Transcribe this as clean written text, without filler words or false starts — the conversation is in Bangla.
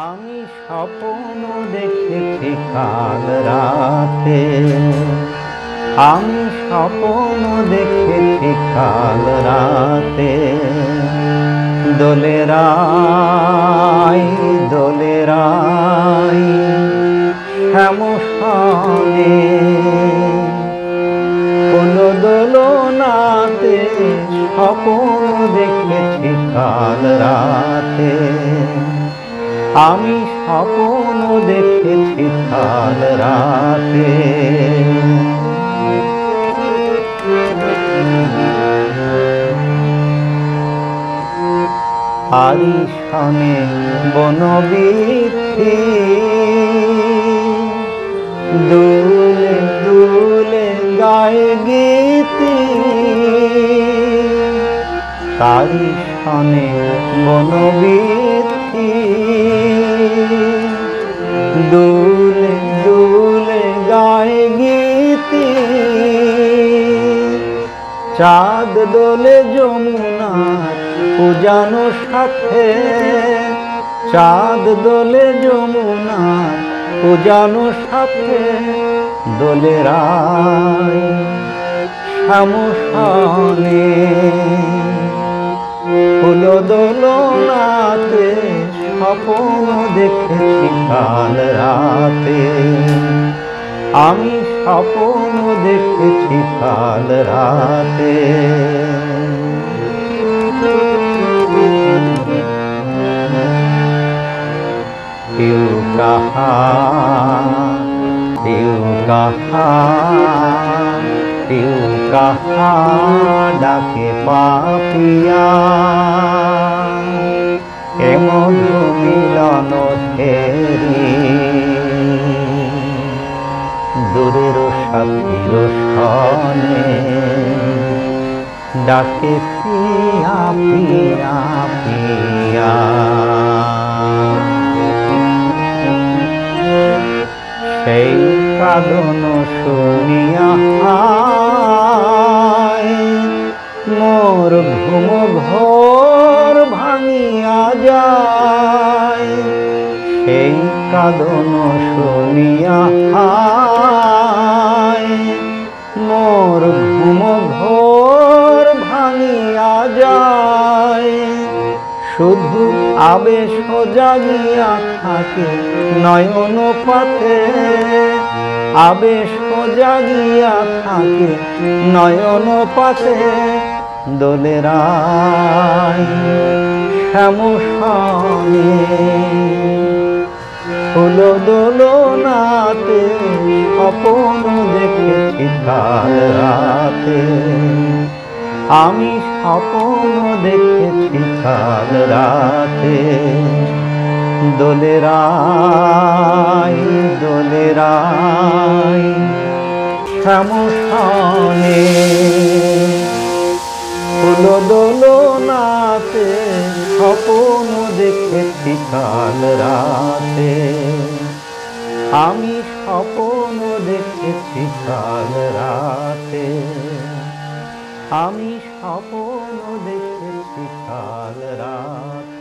আমি স্বপ্ন দেখেছি কাল রাতে, আমি স্বপ্ন দেখেছি কাল রাতে। দোলেরাই দোলেরাই শ্যামসনে, কোন দোলনাতে স্বপ্ন দেখেছি কাল রাতে। আমি স্বপ্ন দেখেছি কাল রাতে। আরিশনে বনবীথি, দুলে দুলে গায়ে গীতি। আরিশনে বনবীথি, দুলে দুলে গায়ে গীতি। চাঁদ দোলে যমুনার উজানো সাথে, চাঁদ দোলে যমুনার উজানো সাথে। দোলেরাই শ্যামসনে, ফুল দোলনাতে স্বপ্ন দেখেছি কাল রাতে। আমি স্বপ্ন দেখেছি কাল রাতে। কেউ কাহা কেউ কাহা কেউ কাহা ডাকে পাপিয়া। এ মধু মিলন ফেরি, দূরের সাথীর সনে ডাকে পিয়া পিয়া পিয়া। সেই কাঁদন শুনিয়া মোর ঘুম ঘোর ভাঙিয়া যায়। সেই কাঁদন শুনিয়া মোর ঘুম ঘোর ভাঙিয়া যায়। শুধু আবেশ জাগিয়া থাকে নয়ন পাতে, আবেশ জাগিয়া থাকে নয়ন পাতে। দোলেরাই শ্যামসনে, ফুল দোলনাতে স্বপ্ন দেখেছি কাল রাতে। আমি স্বপ্ন দেখেছি কাল রাতে। দোলেরাই দোলেরাই শ্যামসনে, ফুল দোলনাতে স্বপ্ন দেখেছি কাল রাতে। আমি স্বপ্ন দেখেছি কাল রাতে। আমি স্বপ্ন দেখেছি কাল রাতে।